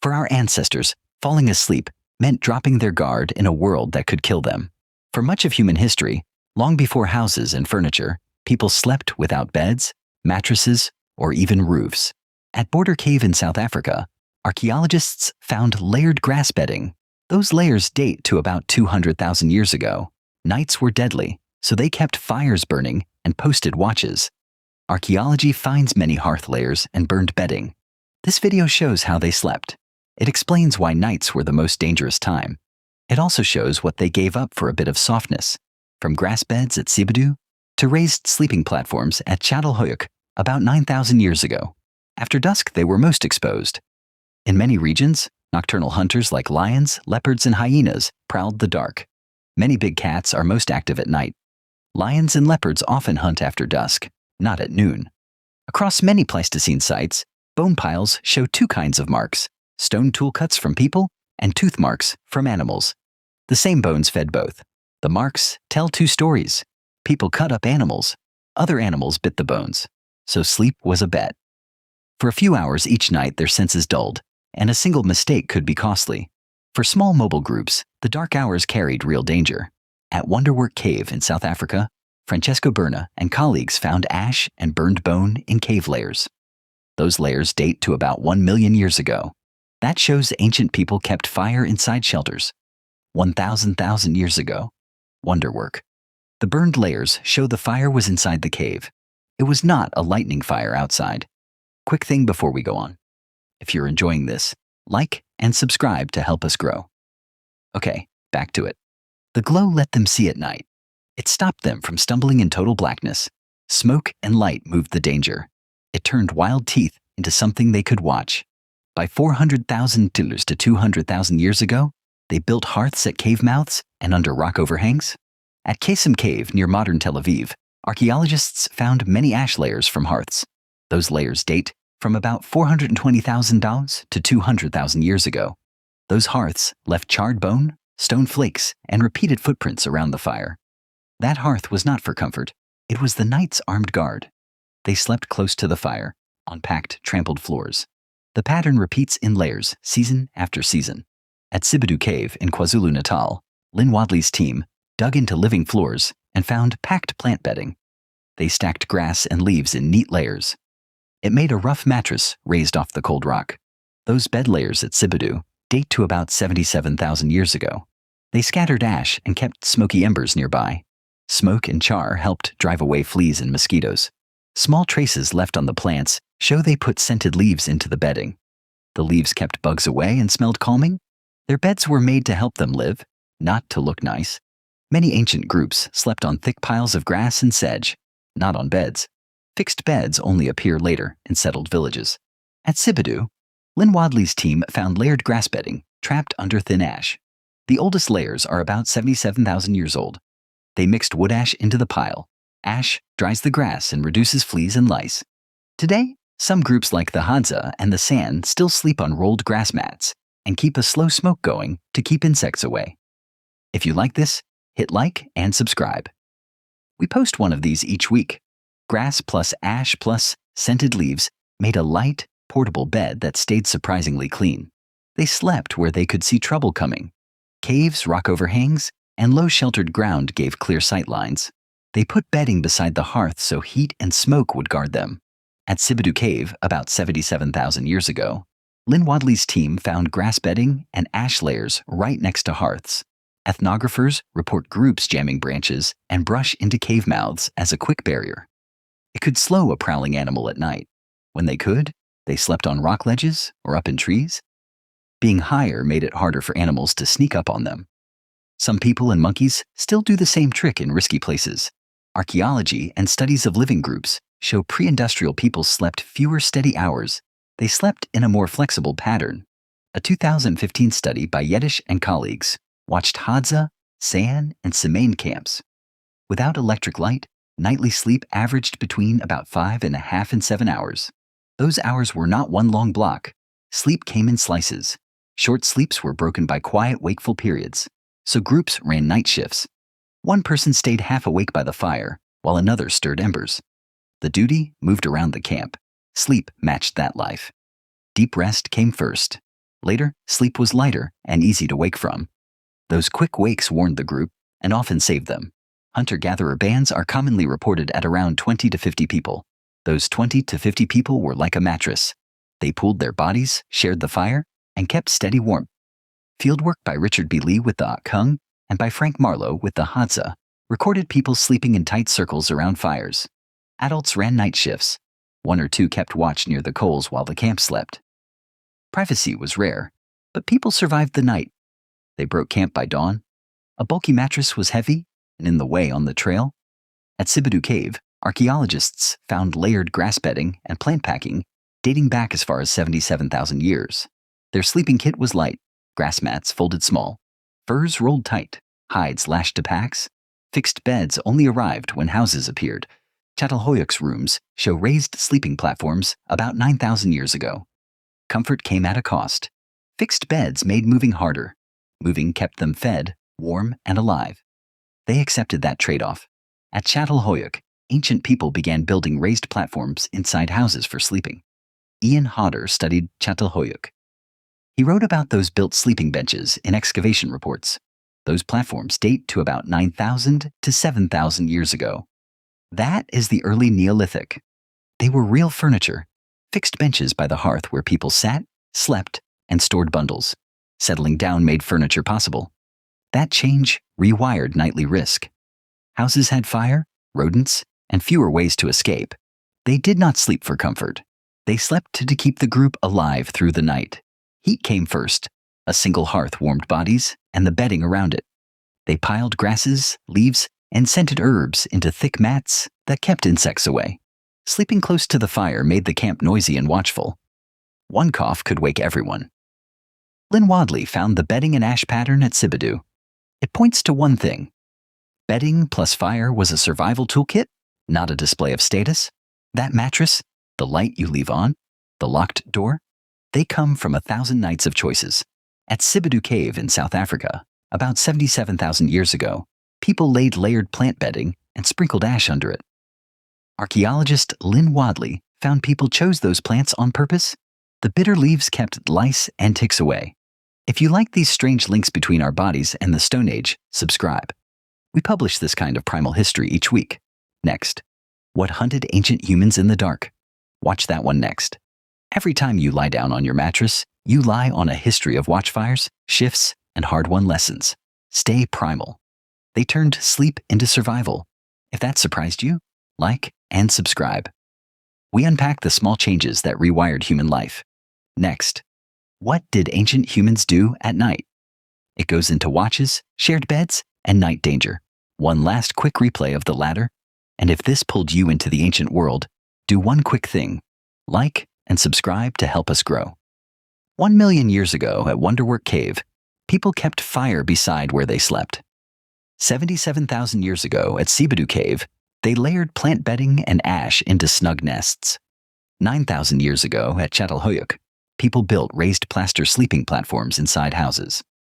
For our ancestors, falling asleep meant dropping their guard in a world that could kill them. For much of human history, long before houses and furniture, people slept without beds, mattresses, or even roofs. At Border Cave in South Africa, archaeologists found layered grass bedding. Those layers date to about 200,000 years ago. Nights were deadly, so they kept fires burning and posted watches. Archaeology finds many hearth layers and burned bedding. This video shows how they slept. It explains why nights were the most dangerous time. It also shows what they gave up for a bit of softness, from grass beds at Sibudu to raised sleeping platforms at Chatelhoek about 9,000 years ago. After dusk, they were most exposed. In many regions, nocturnal hunters like lions, leopards, and hyenas prowled the dark. Many big cats are most active at night. Lions and leopards often hunt after dusk, not at noon. Across many Pleistocene sites, bone piles show two kinds of marks: stone tool cuts from people and tooth marks from animals. The same bones fed both. The marks tell two stories. People cut up animals. Other animals bit the bones. So sleep was a bet. For a few hours each night, their senses dulled, and a single mistake could be costly. For small mobile groups, the dark hours carried real danger. At Wonderwerk Cave in South Africa, Francesco Berna and colleagues found ash and burned bone in cave layers. Those layers date to about 1 million years ago. That shows ancient people kept fire inside shelters. 1,000 years ago. Wonderwerk. The burned layers show the fire was inside the cave. It was not a lightning fire outside. Quick thing before we go on. If you're enjoying this, like and subscribe to help us grow. Okay, back to it. The glow let them see at night. It stopped them from stumbling in total blackness. Smoke and light moved the danger. It turned wild teeth into something they could watch. By 400,000 to 200,000 years ago, they built hearths at cave mouths and under rock overhangs. At Qesem Cave near modern Tel Aviv, archaeologists found many ash layers from hearths. Those layers date from about 420,000 to 200,000 years ago. Those hearths left charred bone, stone flakes, and repeated footprints around the fire. That hearth was not for comfort. It was the night's armed guard. They slept close to the fire, on packed, trampled floors. The pattern repeats in layers, season after season. At Sibudu Cave in KwaZulu-Natal, Lyn Wadley's team dug into living floors and found packed plant bedding. They stacked grass and leaves in neat layers. It made a rough mattress raised off the cold rock. Those bed layers at Sibudu date to about 77,000 years ago. They scattered ash and kept smoky embers nearby. Smoke and char helped drive away fleas and mosquitoes. Small traces left on the plants show they put scented leaves into the bedding. The leaves kept bugs away and smelled calming. Their beds were made to help them live, not to look nice. Many ancient groups slept on thick piles of grass and sedge, not on beds. Fixed beds only appear later in settled villages. At Sibudu, Lyn Wadley's team found layered grass bedding trapped under thin ash. The oldest layers are about 77,000 years old. They mixed wood ash into the pile. Ash dries the grass and reduces fleas and lice. Today, some groups like the Hadza and the San still sleep on rolled grass mats and keep a slow smoke going to keep insects away. If you like this, hit like and subscribe. We post one of these each week. Grass plus ash plus scented leaves made a light, portable bed that stayed surprisingly clean. They slept where they could see trouble coming. Caves, rock overhangs, and low sheltered ground gave clear sight lines. They put bedding beside the hearth so heat and smoke would guard them. At Sibudu Cave, about 77,000 years ago, Lyn Wadley's team found grass bedding and ash layers right next to hearths. Ethnographers report groups jamming branches and brush into cave mouths as a quick barrier. It could slow a prowling animal at night. When they could, they slept on rock ledges or up in trees. Being higher made it harder for animals to sneak up on them. Some people and monkeys still do the same trick in risky places. Archaeology and studies of living groups show pre-industrial people slept fewer steady hours. They slept in a more flexible pattern. A 2015 study by Yedish and colleagues watched Hadza, San, and Semain camps. Without electric light, nightly sleep averaged between about 5.5 and 7 hours. Those hours were not one long block. Sleep came in slices. Short sleeps were broken by quiet, wakeful periods. So groups ran night shifts. One person stayed half awake by the fire, while another stirred embers. The duty moved around the camp. Sleep matched that life. Deep rest came first. Later, sleep was lighter and easy to wake from. Those quick wakes warned the group and often saved them. Hunter-gatherer bands are commonly reported at around 20 to 50 people. Those 20 to 50 people were like a mattress. They pooled their bodies, shared the fire, and kept steady warmth. Fieldwork by Richard B. Lee with the Akhung and by Frank Marlowe with the Hadza recorded people sleeping in tight circles around fires. Adults ran night shifts. One or two kept watch near the coals while the camp slept. Privacy was rare, but people survived the night. They broke camp by dawn. A bulky mattress was heavy and in the way on the trail. At Sibudu Cave, archaeologists found layered grass bedding and plant packing dating back as far as 77,000 years. Their sleeping kit was light, grass mats folded small, furs rolled tight, hides lashed to packs. Fixed beds only arrived when houses appeared. Çatalhöyük's rooms show raised sleeping platforms about 9,000 years ago. Comfort came at a cost. Fixed beds made moving harder. Moving kept them fed, warm, and alive. They accepted that trade-off. At Çatalhöyük, ancient people began building raised platforms inside houses for sleeping. Ian Hodder studied Çatalhöyük. He wrote about those built sleeping benches in excavation reports. Those platforms date to about 9,000 to 7,000 years ago. That is the early Neolithic. They were real furniture, fixed benches by the hearth where people sat, slept, and stored bundles. Settling down made furniture possible. That change rewired nightly risk. Houses had fire, rodents, and fewer ways to escape. They did not sleep for comfort. They slept to keep the group alive through the night. Heat came first. A single hearth warmed bodies and the bedding around it. They piled grasses, leaves, and scented herbs into thick mats that kept insects away. Sleeping close to the fire made the camp noisy and watchful. One cough could wake everyone. Lyn Wadley found the bedding and ash pattern at Sibudu. It points to one thing. Bedding plus fire was a survival toolkit, not a display of status. That mattress, the light you leave on, the locked door, they come from 1,000 nights of choices. At Sibudu Cave in South Africa, about 77,000 years ago, people laid layered plant bedding and sprinkled ash under it. Archaeologist Lyn Wadley found people chose those plants on purpose. The bitter leaves kept lice and ticks away. If you like these strange links between our bodies and the Stone Age, subscribe. We publish this kind of primal history each week. Next, what hunted ancient humans in the dark? Watch that one next. Every time you lie down on your mattress, you lie on a history of watchfires, shifts, and hard-won lessons. Stay primal. They turned sleep into survival. If that surprised you, like and subscribe. We unpack the small changes that rewired human life. Next, what did ancient humans do at night? It goes into watches, shared beds, and night danger. One last quick replay of the latter. And if this pulled you into the ancient world, do one quick thing. Like and subscribe to help us grow. 1 million years ago at Wonderwerk Cave, people kept fire beside where they slept. 77,000 years ago at Sibudu Cave, they layered plant bedding and ash into snug nests. 9,000 years ago at Çatalhöyük, people built raised plaster sleeping platforms inside houses.